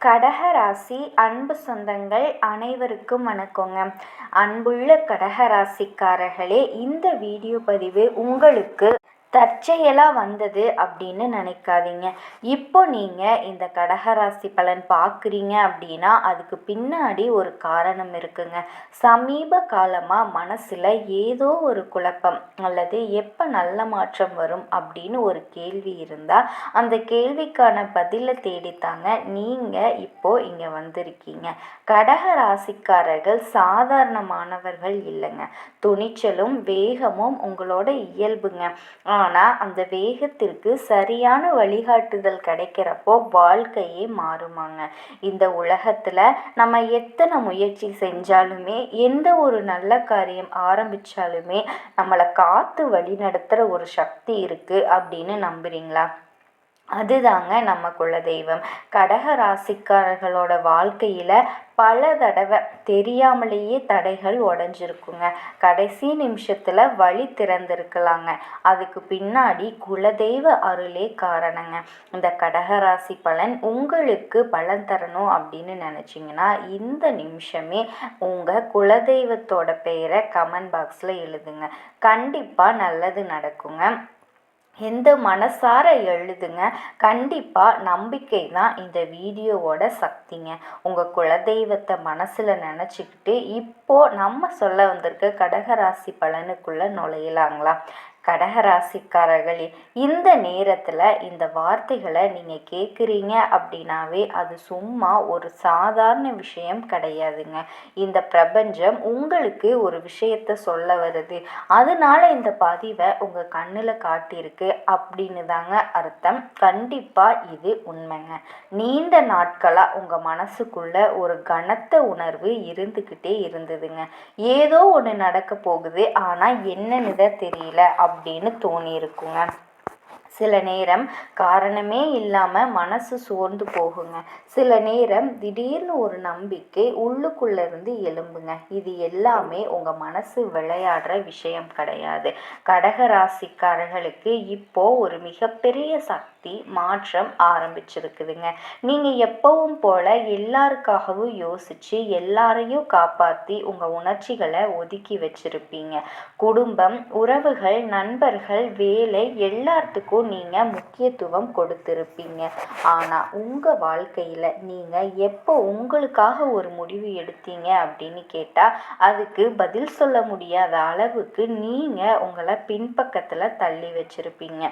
கடகராசி அன்பு சொந்தங்கள் அனைவருக்கும் வணக்கங்க. அன்புள்ள கடகராசிக்காரர்களே, இந்த வீடியோ பதிவு உங்களுக்கு தற்செயலாக வந்தது அப்படின்னு நினைக்காதீங்க. இப்போ நீங்கள் இந்த கடகராசி பலன் பார்க்குறீங்க அப்படின்னா அதுக்கு பின்னாடி ஒரு காரணம் இருக்குங்க. சமீப காலமாக மனசில் ஏதோ ஒரு குழப்பம் அல்லது எப்போ நல்ல மாற்றம் வரும் அப்படின்னு ஒரு கேள்வி இருந்தால் அந்த கேள்விக்கான பதிலை தேடித்தாங்க நீங்கள் இப்போது இங்கே வந்திருக்கீங்க. கடகராசிக்காரர்கள் சாதாரணமானவர்கள் இல்லைங்க. துணிச்சலும் வேகமும் உங்களோட இயல்புங்க. ஆனால் அந்த வேகத்திற்கு சரியான வழிகாட்டுதல் கிடைக்கிறப்போ வாழ்க்கையே மாறுமாங்க. இந்த உலகத்தில் நம்ம எத்தனை முயற்சி செஞ்சாலுமே, எந்த ஒரு நல்ல காரியம் ஆரம்பித்தாலுமே நம்மளை காத்து வழி நடத்துகிற ஒரு சக்தி இருக்குது அப்படின்னு நம்புறீங்களா? அதுதாங்க நம்ம குலதெய்வம். கடக ராசிக்காரர்களோட வாழ்க்கையில் பல தடவை தெரியாமலேயே தடைகள் உடஞ்சிருக்குங்க. கடைசி நிமிஷத்தில் வழி திறந்திருக்கலாங்க. அதுக்கு பின்னாடி குலதெய்வ அருளே காரணங்க. இந்த கடகராசி பலன் உங்களுக்கு பலன் தரணும் அப்படின்னு நினச்சிங்கன்னா இந்த நிமிஷமே உங்கள் குலதெய்வத்தோட பெயரை கமெண்ட் பாக்ஸில் எழுதுங்க. கண்டிப்பாக நல்லது நடக்குங்க. எந்த மனசார எழுதுங்க. கண்டிப்பாக நம்பிக்கை தான் இந்த வீடியோவோட சக்திங்க. உங்கள் குலதெய்வத்தை மனசில் நினச்சிக்கிட்டு இப்போது நம்ம சொல்ல வந்திருக்க கடகராசி பலனுக்குள்ளே நுழையலாங்களா? கடகராசிக்காரர்களே, இந்த நேரத்தில் இந்த வார்த்தைகளை நீங்கள் கேட்குறீங்க அப்படின்னாவே அது சும்மா ஒரு சாதாரண விஷயம் கிடையாதுங்க. இந்த பிரபஞ்சம் உங்களுக்கு ஒரு விஷயத்தை சொல்ல வருது, அதனால இந்த பதிவை உங்கள் கண்ணில் காட்டியிருக்கு அப்படின்னு தாங்க அர்த்தம். கண்டிப்பாக இது உண்மைங்க. நீண்ட நாட்களாக உங்கள் மனசுக்குள்ள ஒரு கனத்த உணர்வு இருந்துக்கிட்டே இருந்ததுங்க. ஏதோ ஒன்று நடக்க போகுது, ஆனால் என்னன்னு தான் தெரியல அப்படின்னு தோணியிருக்குங்க. சில நேரம் காரணமே இல்லாமல் மனசு சோர்ந்து போகுங்க. சில நேரம் திடீர்னு ஒரு நம்பிக்கை உள்ளுக்குள்ளேருந்து எழும்புங்க. இது எல்லாமே உங்கள் மனசு விளையாடுற விஷயம் கிடையாது. கடகராசிக்காரர்களுக்கு இப்போது ஒரு மிகப்பெரிய சக்தி மாற்றம் ஆரம்பிச்சிருக்குதுங்க. நீங்கள் எப்பவும் போல் எல்லாருக்காகவும் யோசித்து எல்லாரையும் காப்பாற்றி உங்கள் உணர்ச்சிகளை ஒதுக்கி வச்சுருப்பீங்க. குடும்பம், உறவுகள், நண்பர்கள், வேலை எல்லாத்துக்கும் நீங்கள் முக்கியத்துவம் கொடுத்துருப்பீங்க. ஆனால் உங்கள் வாழ்க்கையில் நீங்கள் எப்போ உங்களுக்காக ஒரு முடிவு எடுத்தீங்க அப்படின்னு கேட்டால் அதுக்கு பதில் சொல்ல முடியாத அளவுக்கு நீங்கள் உங்களை பின்பக்கத்தில் தள்ளி வச்சுருப்பீங்க.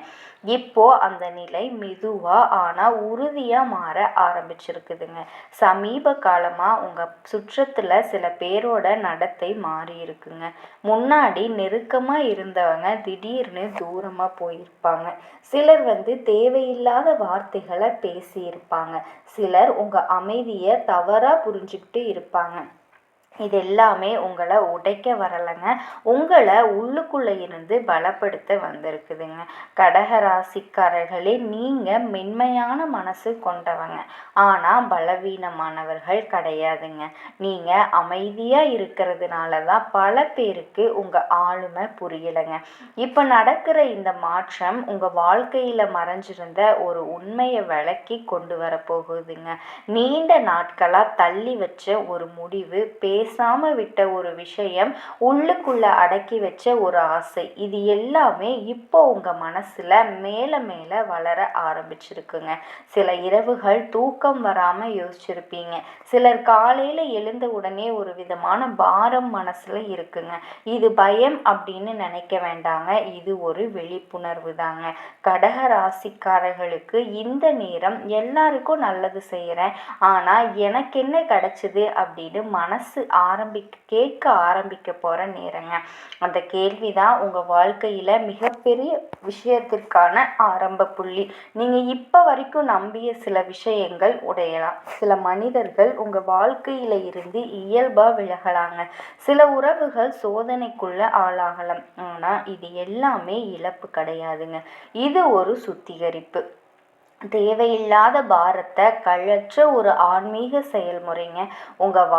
இப்போது அந்த நிலை மெதுவாக ஆனால் உறுதியாக மாற ஆரம்பிச்சிருக்குதுங்க. சமீப காலமாக உங்கள் சுற்றத்தில் சில பேரோட நடத்தை மாறி இருக்குங்க. முன்னாடி நெருக்கமாக இருந்தவங்க திடீர்னு தூரமாக போயிருப்பாங்க. சிலர் தேவையில்லாத வார்த்தைகளை பேசியிருப்பாங்க. சிலர் உங்கள் அமைதியை தவறாக புரிஞ்சுக்கிட்டு இருப்பாங்க. இது எல்லாமே உங்களை உடைக்க வரலைங்க, உங்களை உள்ளுக்குள்ளே இருந்து பலப்படுத்த வந்திருக்குதுங்க. கடகராசிக்காரர்களே, நீங்கள் மென்மையான மனசு கொண்டவங்க, ஆனால் பலவீனமானவர்கள் கிடையாதுங்க. நீங்கள் அமைதியாக இருக்கிறதுனால தான் பல பேருக்கு உங்கள் ஆளுமை புரியலைங்க. இப்போ நடக்கிற இந்த மாற்றம் உங்கள் வாழ்க்கையில் மறைஞ்சிருந்த ஒரு உண்மையை விளக்கி கொண்டு வரப்போகுதுங்க. நீண்ட நாட்களாக தள்ளி வச்ச ஒரு முடிவு, பேசாமல் விட்ட ஒரு விஷயம், உள்ளுக்குள்ளே அடக்கி வச்ச ஒரு ஆசை, இது எல்லாமே இப்போ உங்கள் மனசில் மேலே மேலே வளர ஆரம்பிச்சிருக்குங்க. சில இரவுகள் தூக்கம் வராமல் யோசிச்சிருப்பீங்க. சிலர் காலையில் எழுந்த உடனே ஒரு விதமான பாரம் மனசில் இருக்குங்க. இது பயம் அப்படின்னு நினைக்க வேண்டாங்க, இது ஒரு விழிப்புணர்வு தாங்க. கடக ராசிக்காரர்களுக்கு இந்த நேரம் எல்லாருக்கும் நல்லது செய்கிறேன், ஆனால் எனக்கு என்ன கிடைச்சிது அப்படின்னு மனசு கேட்க ஆரம்பிக்க போகிற நேரங்க. அந்த கேள்வி தான் உங்கள் வாழ்க்கையில் மிகப்பெரிய விஷயத்திற்கான ஆரம்ப புள்ளி. நீங்கள் இப்போ வரைக்கும் நம்பிய சில விஷயங்கள் உடையலாம். சில மனிதர்கள் உங்கள் வாழ்க்கையில் இருந்து இயல்பாக விலகலாங்க. சில உறவுகள் சோதனைக்குள்ள ஆளாகலாம். ஆனால் இது எல்லாமே இழப்பு கிடையாதுங்க, இது ஒரு சுத்திகரிப்பு. தேவையில்லாத பாரத்தை கழற்ற ஒரு ஆன்மீக செயல்முறைங்க உங்கள்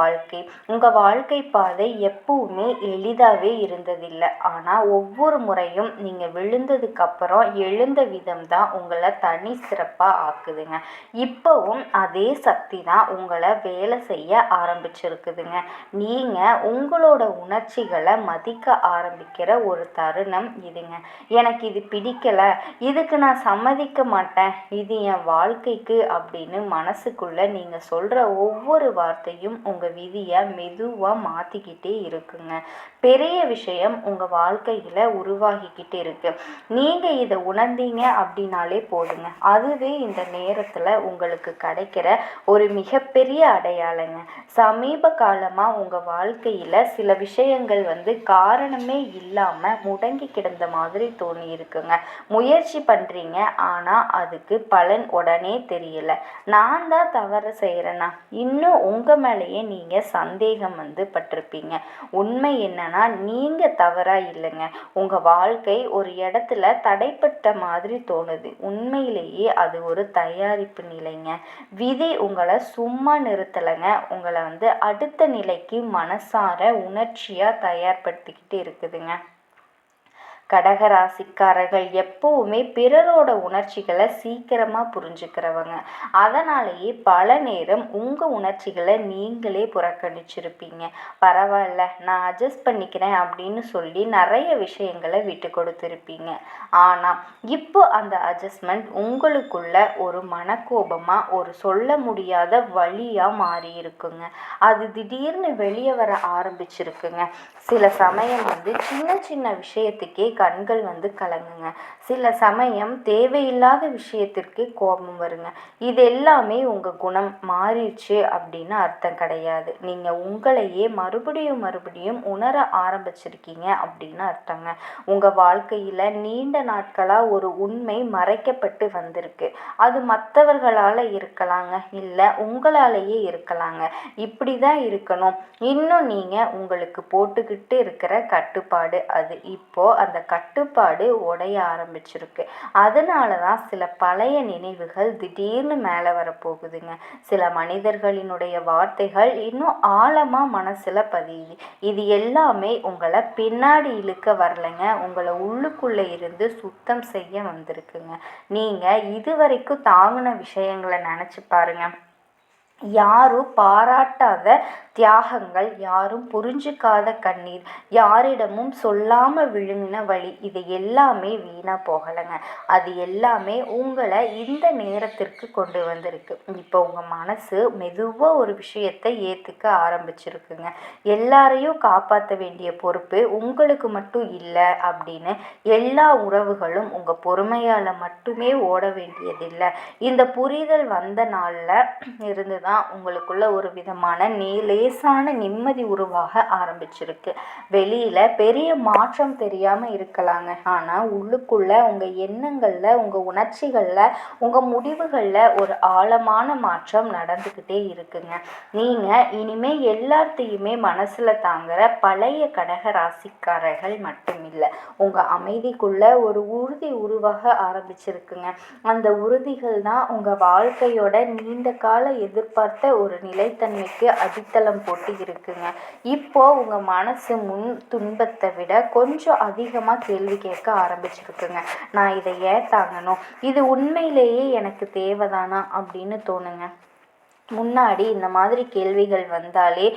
வாழ்க்கை பாதை எப்பவுமே எளிதாகவே இருந்ததில்லை. ஆனால் ஒவ்வொரு முறையும் நீங்கள் விழுந்ததுக்கப்புறம் எழுந்த விதம் தான் உங்களை தனி சிறப்பாக ஆக்குதுங்க. இப்போவும் அதே சக்தி தான் உங்களை வேலை செய்ய ஆரம்பிச்சிருக்குதுங்க. நீங்கள் உங்களோட உணர்ச்சிகளை மதிக்க ஆரம்பிக்கிற ஒரு தருணம் இதுங்க. எனக்கு இது பிடிக்கலை, இதுக்கு நான் சம்மதிக்க மாட்டேன், இது என் வாழ்க்கைக்கு அப்படின்னு மனசுக்குள்ளே நீங்கள் சொல்கிற ஒவ்வொரு வார்த்தையும் உங்கள் விதியை மெதுவாக மாற்றிக்கிட்டே இருக்குங்க. பெரிய விஷயம் உங்கள் வாழ்க்கையில் உருவாகிக்கிட்டே இருக்கு. நீங்கள் இதை உணர்ந்தீங்க அப்படின்னாலே போதுங்க. அதுவே இந்த நேரத்தில் உங்களுக்கு கிடைக்கிற ஒரு மிகப்பெரிய அடையாளங்க. சமீப காலமாக உங்கள் வாழ்க்கையில் சில விஷயங்கள் காரணமே இல்லாமல் முடங்கி கிடந்த மாதிரி தோணி இருக்குங்க. முயற்சி பண்ணுறீங்க, ஆனால் அதுக்கு பலன் உடனே தெரியல. நான் தான் தவறு செய்கிறேன்னா இன்னும் உங்கள் மேலேயே நீங்கள் சந்தேகம் பட்டிருப்பீங்க. உண்மை என்னன்னா நீங்கள் தவறாக இல்லைங்க. உங்கள் வாழ்க்கை ஒரு இடத்துல தடைப்பட்ட மாதிரி தோணுது. உண்மையிலேயே அது ஒரு தயாரிப்பு நிலைங்க. விதி உங்களை சும்மா நிறுத்தலைங்க. உங்களை அடுத்த நிலைக்கு மனசார உணர்ச்சியாக தயார்படுத்திக்கிட்டு இருக்குதுங்க. கடகராசிக்காரர்கள் எப்பவுமே பிறரோட உணர்ச்சிகளை சீக்கிரமாக புரிஞ்சுக்கிறவங்க. அதனாலேயே பல நேரம் உங்கள் உணர்ச்சிகளை நீங்களே புறக்கணிச்சிருப்பீங்க. பரவாயில்ல, நான் அட்ஜஸ்ட் பண்ணிக்கிறேன் அப்படின்னு சொல்லி நிறைய விஷயங்களை விட்டு கொடுத்துருப்பீங்க. ஆனால் இப்போ அந்த அட்ஜஸ்ட்மெண்ட் உங்களுக்குள்ள ஒரு மனக்கோபமாக, ஒரு சொல்ல முடியாத வலியாக மாறி இருக்குங்க. அது திடீர்னு வெளியே வர ஆரம்பிச்சிருக்குங்க. சில சமயம் சின்ன சின்ன விஷயத்துக்கே கண்கள் கலங்குங்க. சில சமயம் தேவையில்லாத விஷயத்திற்கு கோபம் வருங்க. இது எல்லாமே உங்கள் குணம் மாறிடுச்சு அப்படின்னு அர்த்தம் கிடையாது. நீங்கள் உங்களையே மறுபடியும் உணர ஆரம்பிச்சிருக்கீங்க அப்படின்னு அர்த்தங்க. உங்கள் வாழ்க்கையில் நீண்ட நாட்களாக ஒரு உண்மை மறைக்கப்பட்டு வந்திருக்கு. அது மற்றவர்களால் இருக்கலாங்க, இல்லை உங்களாலேயே இருக்கலாங்க. இப்படி தான் இருக்கணும், இன்னும் நீங்கள் உங்களுக்கு போட்டுக்கிட்டு இருக்கிற கட்டுப்பாடு அது. இப்போ அந்த கட்டுப்பாடு உடைய ஆரம்பிச்சிருக்கு. அதனால தான் சில பழைய நினைவுகள் திடீர்னு மேலே வரப்போகுதுங்க. சில மனிதர்களினுடைய வார்த்தைகள் இன்னும் ஆழமாக மனசில் பதியுது. இது எல்லாமே உங்களை பின்னாடி இழுக்க வரலைங்க, உங்களை உள்ளுக்குள்ளே இருந்து சுத்தம் செய்ய வந்திருக்குங்க. நீங்கள் இதுவரைக்கும் தாங்கின விஷயங்களை நினச்சி பாருங்க. யாரும் பாராட்டாத தியாகங்கள், யாரும் புரிஞ்சுக்காத கண்ணீர், யாரிடமும் சொல்லாமல் விழுங்கின வழி, இது எல்லாமே வீணாக போகலைங்க. அது எல்லாமே உங்களை இந்த நேரத்திற்கு கொண்டு வந்திருக்கு. இப்போ உங்கள் மனசு மெதுவாக ஒரு விஷயத்தை ஏற்றுக்க ஆரம்பிச்சிருக்குங்க. எல்லாரையும் காப்பாற்ற வேண்டிய பொறுப்பு உங்களுக்கு மட்டும் இல்லை அப்படின்னு. எல்லா உறவுகளும் உங்கள் பொறுமையால் மட்டுமே ஓட வேண்டியதில்லை. இந்த புரிதல் வந்த நாளில் இருந்து தான் உங்களுக்குள்ள ஒரு விதமான லேசான நிம்மதி உருவாக ஆரம்பிச்சிருக்கு. வெளியில பெரிய மாற்றம் தெரியாம இருக்கலாங்க, ஆனா உள்ளுக்குள்ள உங்க எண்ணங்கள்ல, உங்க உணர்ச்சிகள்ல, உங்க முடிவுகள்ல ஒரு ஆழமான மாற்றம் நடந்துக்கிட்டே இருக்குங்க. நீங்க இனிமே எல்லாத்தையுமே மனசுல தாங்குற பழைய கடக ராசிக்காரர்கள் மட்டுமில்லை. உங்க அமைதிக்குள்ள ஒரு உறுதி உருவாக ஆரம்பிச்சிருக்குங்க. அந்த உறுதிகள் தான் உங்க வாழ்க்கையோட நீண்ட கால எதிர்பார்த்த ஒரு நிலைத்தன்மைக்கு அடித்தளம் போட்டு இருக்குங்க. இப்போ உங்க மனசு முன் துன்பத்தை விட கொஞ்சம் அதிகமாக கேள்வி கேட்க ஆரம்பிச்சிருக்குங்க. நான் இதை ஏன் தாங்கணும், இது உண்மையிலேயே எனக்கு தேவைதானா அப்படின்னு தோணுங்க. முன்னாடி இந்த மாதிரி கேள்விகள் வந்தாலே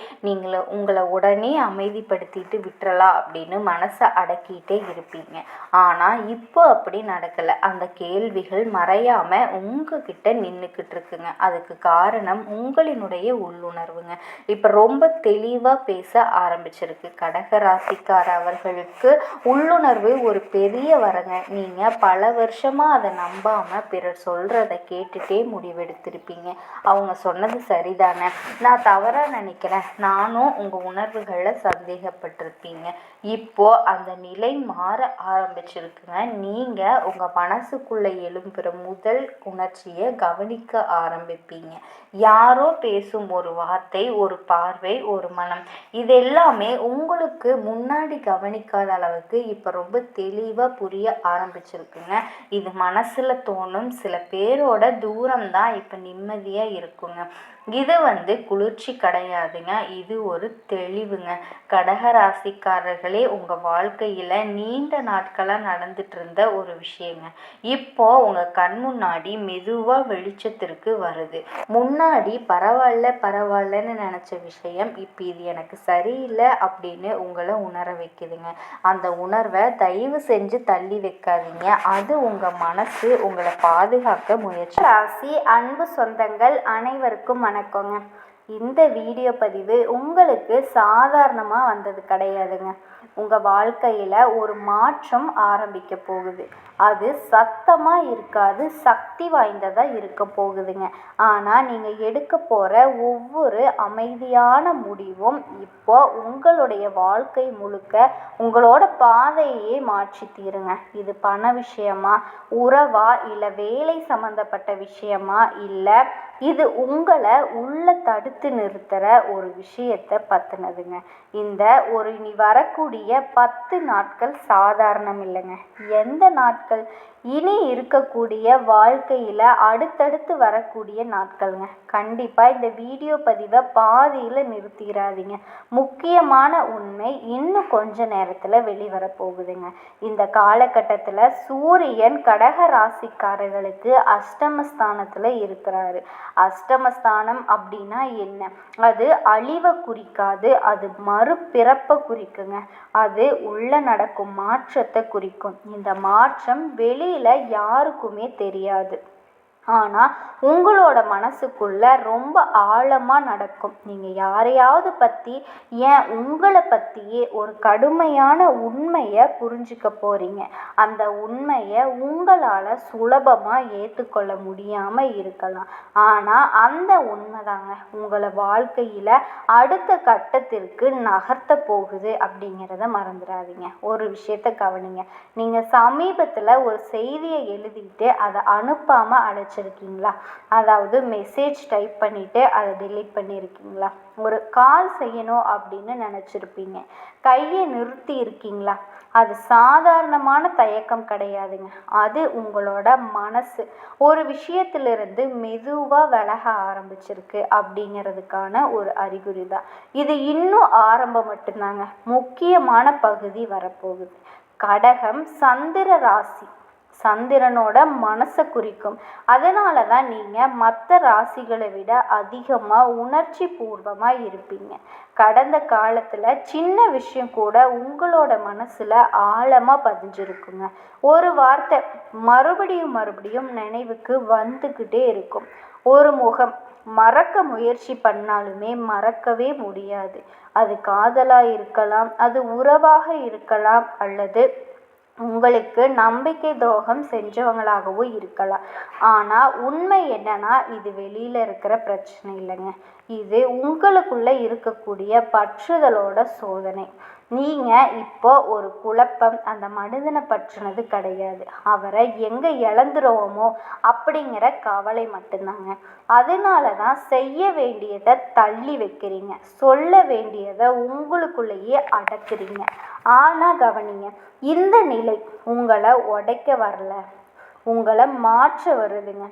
உங்களை உடனே அமைதிப்படுத்திட்டு விட்டுறலாம் அப்படின்னு மனசை அடக்கிட்டே இருப்பீங்க. ஆனால் இப்போ அப்படி நடக்கலை. அந்த கேள்விகள் மறையாமல் உங்ககிட்ட நின்றுக்கிட்டு இருக்குங்க. அதுக்கு காரணம் உங்களினுடைய உள்ளுணர்வுங்க. இப்போ ரொம்ப தெளிவாக பேச ஆரம்பிச்சிருக்கு. கடகராசிக்கார அவர்களுக்கு உள்ளுணர்வு ஒரு பெரிய வரங்க. நீங்கள் பல வருஷமாக அதை நம்பாமல் பிறர் சொல்கிறத கேட்டுட்டே முடிவெடுத்திருப்பீங்க. அவங்க சொன்னது சரிதானே, நான் தவறாக நினைக்கிறேன், நானும் உங்கள் உணர்வுகளில் சந்தேகப்பட்டிருப்பீங்க. இப்போது அந்த நிலை மாற ஆரம்பிச்சிருக்குங்க. நீங்கள் உங்கள் மனசுக்குள்ளே எழும்புகிற முதல் உணர்ச்சியை கவனிக்க ஆரம்பிப்பீங்க. யாரோ பேசும் ஒரு வார்த்தை, ஒரு பார்வை, ஒரு மனம், இது எல்லாமே உங்களுக்கு முன்னாடி கவனிக்காத அளவுக்கு இப்போ ரொம்ப தெளிவாக புரிய ஆரம்பிச்சிருக்குங்க. இது மனசில் தோணும் சில பேரோட தூரம்தான் இப்போ நிம்மதியாக இருக்குங்க. இது குளிர்ச்சி கிடையாதுங்க, இது ஒரு தெளிவுங்க. கடகராசிக்காரர்களே, உங்கள் வாழ்க்கையில் நீண்ட நாட்களாக நடந்துட்டு இருந்த ஒரு விஷயங்க இப்போது உங்கள் கண் முன்னாடி மெதுவாக வெளிச்சத்திற்கு வருது. முன்னாடி பரவாயில்லன்னு நினச்ச விஷயம் இப்போ இது எனக்கு சரியில்லை அப்படின்னு உங்களை உணர வைக்குதுங்க. அந்த உணர்வை தயவு செஞ்சு தள்ளி வைக்காதீங்க. அது உங்கள் மனசு உங்களை பாதுகாக்க முயற்சி. ராசி அன்பு சொந்தங்கள் அனைவருக்கும் வணக்கங்க. இந்த வீடியோ பதிவு உங்களுக்கு சாதாரணமாக வந்தது கிடையாதுங்க. உங்கள் வாழ்க்கையில் ஒரு மாற்றம் ஆரம்பிக்க போகுது. அது சத்தமாக இருக்காது, சக்தி வாய்ந்ததாக இருக்க போகுதுங்க. ஆனால் நீங்கள் எடுக்க போகிற ஒவ்வொரு அமைதியான முடிவும் இப்போ உங்களுடைய வாழ்க்கை முழுக்க உங்களோட பாதையே மாற்றி தீருங்க. இது பண விஷயமா, உறவா, இல்லை வேலை சம்மந்தப்பட்ட விஷயமா, இல்லை இது உங்களை உள்ள தடுத்து நிறுத்துகிற ஒரு விஷயத்தை பற்றினதுங்க. இந்த இனி வரக்கூடிய 10 நாட்கள் சாதாரணம் இல்லைங்க. எந்த நாட்கள்? இனி இருக்கக்கூடிய வாழ்க்கையில் அடுத்தடுத்து வரக்கூடிய நாட்களுங்க. கண்டிப்பாக இந்த வீடியோ பதிவை பாதியில் நிறுத்திடாதீங்க. முக்கியமான உண்மை இன்னும் கொஞ்ச நேரத்தில் வெளிவர போகுதுங்க. இந்த காலகட்டத்தில் சூரியன் கடக ராசிக்காரர்களுக்கு அஷ்டமஸ்தானத்தில் இருக்கிறாரு. அஷ்டமஸ்தானம் அப்படின்னா என்ன? அது அழிவை குறிக்காது, அது மறுபிறப்பை குறிக்குங்க. அது உள்ள நடக்கும் மாற்றத்தை குறிக்கும். இந்த மாற்றம் வெளியில் யாருக்குமே தெரியாது, ஆனால் உங்களோட மனசுக்குள்ள ரொம்ப ஆழமாக நடக்கும். நீங்கள் யாரையாவது பற்றி, ஏன் உங்களை பற்றியே ஒரு கடுமையான உண்மையை புரிஞ்சுக்க போகிறீங்க. அந்த உண்மையை உங்களால் சுலபமாக ஏற்றுக்கொள்ள முடியாமல் இருக்கலாம். ஆனால் அந்த உண்மைதாங்க உங்களை வாழ்க்கையில் அடுத்த கட்டத்திற்கு நகர்த்த போகுது அப்படிங்கிறத மறந்துடாதீங்க. ஒரு விஷயத்தை கவனிங்க. நீங்கள் சமீபத்தில் ஒரு செய்தியை எழுதிட்டு அதை அனுப்பாமல் அழைச்சிருக்கீங்களா? அதாவது மெசேஜ் டைப் பண்ணிவிட்டு அதை டெலீட் பண்ணியிருக்கீங்களா? ஒரு கால் செய்யணும் அப்படின்னு நினச்சிருப்பீங்க, கையை நிறுத்தி இருக்கீங்களா? அது சாதாரணமான தயக்கம் கிடையாதுங்க. அது உங்களோட மனசு ஒரு விஷயத்திலிருந்து மெதுவாக விலக ஆரம்பிச்சிருக்கு அப்படிங்கிறதுக்கான ஒரு அறிகுறி தான் இது. இன்னும் ஆரம்பம் மட்டும்தாங்க. முக்கியமான பகுதி வரப்போகுது. கடகம் சந்திர ராசி, சந்திரனோட மனசை குறிக்கும். அதனால தான் நீங்கள் மற்ற ராசிகளை விட அதிகமாக உணர்ச்சி பூர்வமாக இருப்பீங்க. கடந்த காலத்தில் சின்ன விஷயம் கூட உங்களோட மனசில் ஆழமாக பதிஞ்சிருக்குங்க. ஒரு வார்த்தை மறுபடியும் நினைவுக்கு வந்துக்கிட்டே இருக்கும். ஒரு முகம் மறக்க முயற்சி பண்ணாலுமே மறக்கவே முடியாது. அது காதலாக இருக்கலாம், அது உறவாக இருக்கலாம், அல்லது உங்களுக்கு நம்பிக்கை துரோகம் செஞ்சவங்களாகவும் இருக்கலாம். ஆனால் உண்மை என்னன்னா, இது வெளியில் இருக்கிற பிரச்சனை இல்லைங்க. இது உங்களுக்குள்ளே இருக்கக்கூடிய பற்றுதலோட சோதனை. நீங்கள் இப்போ ஒரு குழப்பம், அந்த மனிதனை பற்றினது கிடையாது, அவரை எங்கே இழந்துருவோமோ அப்படிங்கிற கவலை மட்டும்தாங்க. அதனால தான் செய்ய வேண்டியதை தள்ளி வைக்கிறீங்க, சொல்ல வேண்டியதை உங்களுக்குள்ளேயே அடக்குறீங்க. ஆனால் கவனிங்க, இந்த நிலை உங்களை உடைக்க வரல, உங்களை மாற்ற வருதுங்க.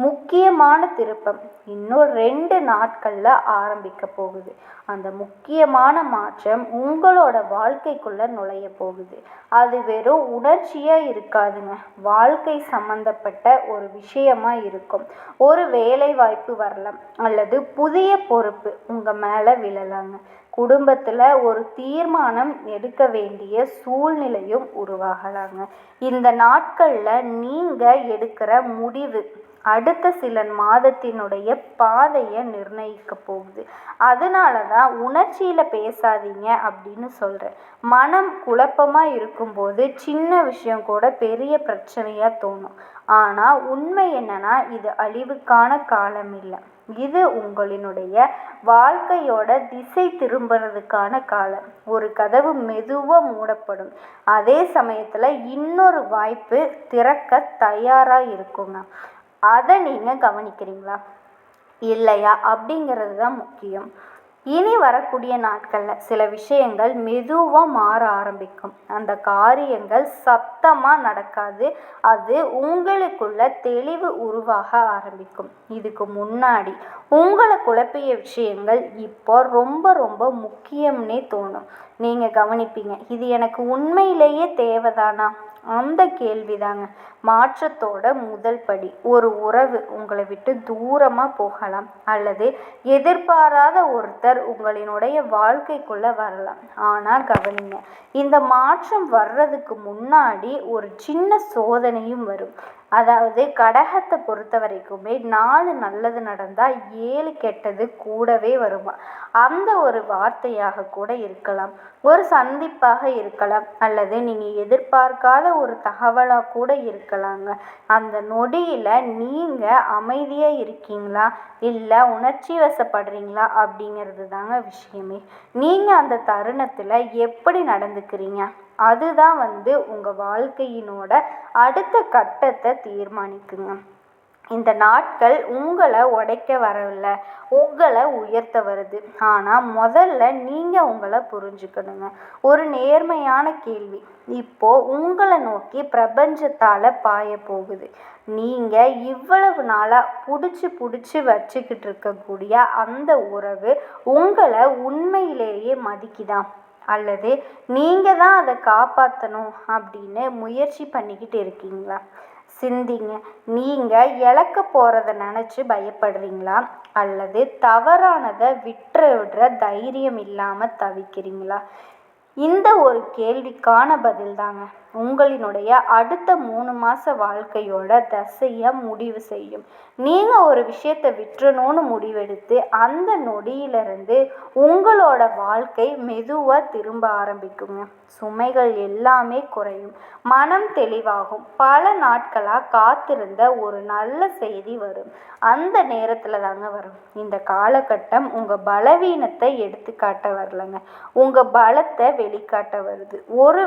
முக்கியமான திருப்பம் இன்னும் 2 நாட்களில் ஆரம்பிக்க போகுது. அந்த முக்கியமான மாற்றம் உங்களோட வாழ்க்கைக்குள்ளே நுழைய போகுது. அது வெறும் உணர்ச்சியாக இருக்காதுங்க, வாழ்க்கை சம்மந்தப்பட்ட ஒரு விஷயமாக இருக்கும். ஒரு வேலை வாய்ப்பு வரலாம், அல்லது புதிய பொறுப்பு உங்கள் மேலே விழலாங்க. குடும்பத்தில் ஒரு தீர்மானம் எடுக்க வேண்டிய சூழ்நிலையும் உருவாகலாங்க. இந்த நாட்களில் நீங்கள் எடுக்கிற முடிவு அடுத்த சில மாதத்தினுடைய பாதையை நிர்ணயிக்க போகுது. அதனால தான் உணர்ச்சியில் பேசாதீங்க அப்படின்னு சொல்கிறேன். மனம் குழப்பமாக இருக்கும்போது சின்ன விஷயம் கூட பெரிய பிரச்சனையாக தோணும். ஆனால் உண்மை என்னன்னா, இது அழிவுக்கான காலம் இல்லை, இது உங்களினுடைய வாழ்க்கையோட திசை திரும்புறதுக்கான காலம். ஒரு கதவு மெதுவாக மூடப்படும், அதே சமயத்தில் இன்னொரு வாய்ப்பு திறக்க தயாராக இருக்குங்க. அதை நீங்கள் கவனிக்கிறீங்களா இல்லையா அப்படிங்கிறது தான் முக்கியம். இனி வரக்கூடிய நாட்களில் சில விஷயங்கள் மெதுவாக மாற ஆரம்பிக்கும். அந்த காரியங்கள் சத்தமாக நடக்காது, அது உங்களுக்குள்ள தெளிவு உருவாக ஆரம்பிக்கும். இதுக்கு முன்னாடி உங்களை குழப்பிய விஷயங்கள் இப்போ ரொம்ப ரொம்ப முக்கியம்னே தோணும். நீங்கள் கவனிப்பீங்க, இது எனக்கு உண்மையிலேயே தேவைதானா? அந்த கேள்விதாங்க மாற்றத்தோட முதல் படி. ஒரு உறவு உங்களை விட்டு தூரமாக போகலாம், அல்லது எதிர்பாராத ஒருத்தர் உங்களினுடைய வாழ்க்கைக்குள்ள வரலாம். ஆனால் கவனிங்க, இந்த மாற்றம் வர்றதுக்கு முன்னாடி ஒரு சின்ன சோதனையும் வரும். அதாவது கடகத்தை பொறுத்த வரைக்குமே 4 நல்லது நடந்தால் 7 கெட்டது கூடவே வருமா. அந்த ஒரு வார்த்தையாக கூட இருக்கலாம், ஒரு சந்திப்பாக இருக்கலாம், அல்லது நீங்கள் எதிர்பார்க்காத ஒரு தகவலாக கூட இருக்கலாங்க. அந்த நொடியில் நீங்கள் அமைதியாக இருக்கீங்களா இல்லை உணர்ச்சி வசப்படுறீங்களா அப்படிங்கிறது தாங்க விஷயமே. நீங்கள் அந்த தருணத்தில் எப்படி நடந்துக்கிறீங்க, அதுதான் உங்கள் வாழ்க்கையினோட அடுத்த கட்டத்தை தீர்மானிக்குங்க. இந்த நாட்கள் உங்களை உடைக்க வரவில்லை, உங்களை உயர்த்த வருது. ஆனால் முதல்ல நீங்கள் உங்களை புரிஞ்சுக்கணுங்க. ஒரு நேர்மையான கேள்வி இப்போ உங்களை நோக்கி பிரபஞ்சத்தால் பாய போகுது. நீங்கள் இவ்வளவு நாளாக பிடிச்சி வச்சுக்கிட்டு இருக்கக்கூடிய அந்த உறவு உங்களை உண்மையிலேயே மதிக்குதான், அல்லது நீங்கள் தான் அதை காப்பாற்றணும் அப்படின்னு முயற்சி பண்ணிக்கிட்டு இருக்கீங்களா? சிந்திங்க. நீங்கள் இழக்க போகிறத நினச்சி பயப்படுறீங்களா, அல்லது தவறானதை விடுற தைரியம் இல்லாமல் தவிக்கிறீங்களா? இந்த ஒரு கேள்விக்கான பதில் தாங்க உங்களினுடைய அடுத்த 3 மாத வாழ்க்கையோட தசையை முடிவு செய்யும். நீங்கள் ஒரு விஷயத்தை விட்டுறணும்னு முடிவெடுத்து அந்த நொடியிலிருந்து உங்களோட வாழ்க்கை மெதுவாக திரும்ப ஆரம்பிக்குங்க. சுமைகள் எல்லாமே குறையும், மனம் தெளிவாகும். பல நாட்களாக காத்திருந்த ஒரு நல்ல செய்தி வரும். அந்த நேரத்தில் தாங்க வரும். இந்த காலகட்டம் உங்கள் பலவீனத்தை எடுத்துக்காட்ட வரலைங்க, உங்கள் பலத்தை வெளிக்காட்ட வருது. ஒரு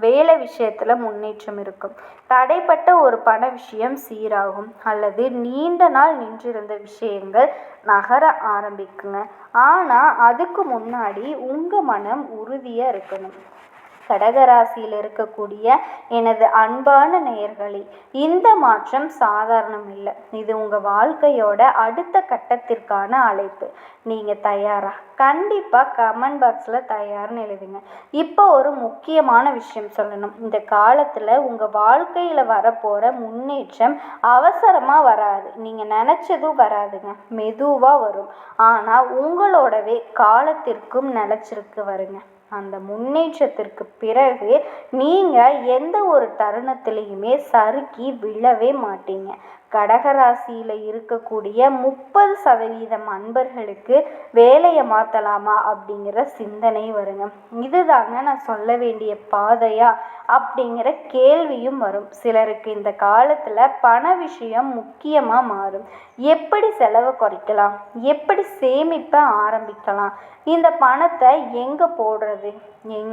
வேலை விஷயத்தில் முன்னேற்றம் இருக்கும், தடைப்பட்ட ஒரு பண விஷயம் சீராகும், அல்லது நீண்ட நாள் நின்றிருந்த விஷயங்கள் நகர ஆரம்பிக்குங்க. ஆனால் அதுக்கு முன்னாடி உங்கள் மனம் உறுதியாக இருக்கணும். கடகராசியில் இருக்கக்கூடிய எனது அன்பான நேயர்களே, இந்த மாற்றம் சாதாரணம் இல்லை, இது உங்கள் வாழ்க்கையோட அடுத்த கட்டத்திற்கான அழைப்பு. நீங்கள் தயாரா? கண்டிப்பாக கமெண்ட் பாக்ஸில் தயார்னு எழுதுங்க. இப்போ ஒரு முக்கியமான விஷயம் சொல்லணும். இந்த காலத்தில் உங்கள் வாழ்க்கையில் வரப்போகிற முன்னேற்றம் அவசரமாக வராது, நீங்கள் நினச்சதும் வராதுங்க, மெதுவாக வரும். ஆனால் உங்களோடவே காலத்திற்கும் நிலச்சிருக்கு வருங்க. அந்த முன்னேற்றத்திற்கு பிறகு நீங்கள் எந்த ஒரு தருணத்திலையுமே சறுக்கி விழவே மாட்டீங்க. கடகராசியில் இருக்கக்கூடிய 30% அன்பர்களுக்கு வேலையை மாற்றலாமா அப்படிங்கிற சிந்தனை வருங்க. இதுதாங்க நான் சொல்ல வேண்டிய பாதையா அப்படிங்கிற கேள்வியும் வரும். சிலருக்கு இந்த காலத்தில் பண விஷயம் முக்கியமாக மாறும். எப்படி செலவை குறைக்கலாம், எப்படி சேமிப்பை ஆரம்பிக்கலாம், இந்த பணத்தை எங்கே போடுறது,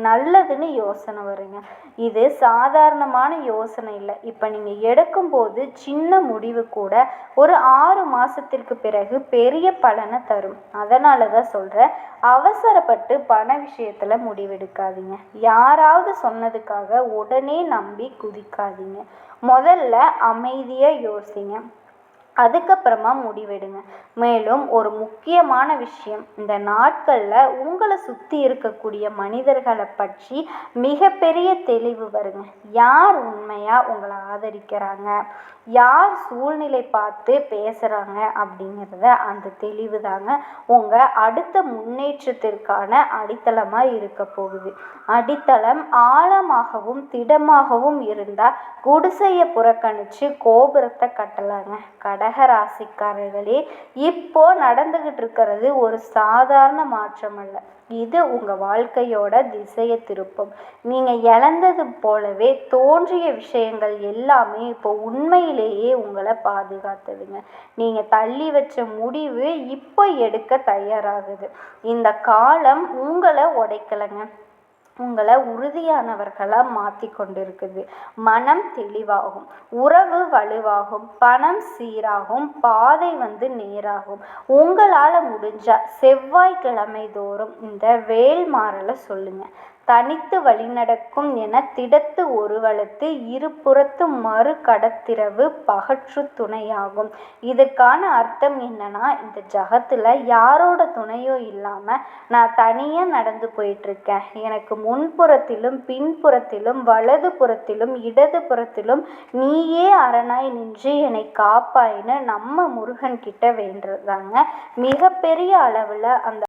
நல்லதுன்னு யோசனை வருங்க. இது சாதாரணமான யோசனை இல்லை. இப்போ நீங்கள் எடுக்கும்போது சின்ன முடிவு கூட ஒரு 6 மாதத்திற்கு பிறகு பெரிய பலனை தரும். அதனால தான் சொல்கிறேன், அவசரப்பட்டு பண விஷயத்தில் முடிவெடுக்காதீங்க. யாராவது சொன்னதுக்காக உடனே நம்பி குதிக்காதீங்க. முதல்ல அமைதியாக யோசிங்க, அதுக்கப்புறமா முடிவெடுங்க. மேலும் ஒரு முக்கியமான விஷயம், இந்த நாட்களில் உங்களை சுற்றி இருக்கக்கூடிய மனிதர்களை பற்றி மிகப்பெரிய தெளிவு வருங்க. யார் உண்மையாக உங்களை ஆதரிக்கிறாங்க, யார் சூழ்நிலை பார்த்து பேசுகிறாங்க அப்படிங்கிறத அந்த தெளிவு தாங்க உங்கள் அடுத்த முன்னேற்றத்திற்கான அடித்தளமாக இருக்க போகுது. அடித்தளம் ஆழமாகவும் திடமாகவும் இருந்தால் குடிசையை புறக்கணித்து கோபுரத்தை கட்டலாங்க. கடக ராசிக்காரர்களே, இப்போ நடந்துக்கிட்டு இருக்கிறது ஒரு சாதாரண மாற்றம் அல்ல. இது உங்கள் வாழ்க்கையோட திசையை திருப்பும். நீங்கள் இழந்தது போலவே தோன்றிய விஷயங்கள் எல்லாமே இப்போ உண்மையிலேயே உங்களை பாதுகாத்துடுங்க. நீங்கள் தள்ளி வச்ச முடிவு இப்போ எடுக்க தயாராகுது. இந்த காலம் உங்களை உடைக்கலைங்க, உங்களை உறுதியானவர்களாக மாற்றி கொண்டிருக்குது. மனம் தெளிவாகும், உறவு வலுவாகும், பணம் சீராகும், பாதை நேராகும். உங்களால் முடிஞ்சால் செவ்வாய்க்கிழமை தோறும் இந்த வேல்மாறலை சொல்லுங்கள். தனித்து வழிநடக்கும் என திடத்து ஒரு வளத்து இருபுறத்து மறு கடத்திரவு பகற்று துணையாகும். இதற்கான அர்த்தம் என்னன்னா, இந்த ஜகத்தில் யாரோட துணையோ இல்லாமல் நான் தனியாக நடந்து போயிட்டுருக்கேன். எனக்கு முன்புறத்திலும் பின்புறத்திலும் வலது புறத்திலும் இடது புறத்திலும் நீயே அரணாய் நின்று என்னை காப்பாயின்னு நம்ம முருகன் கிட்ட வேண்டுறதாங்க. மிகப்பெரிய அளவில் அந்த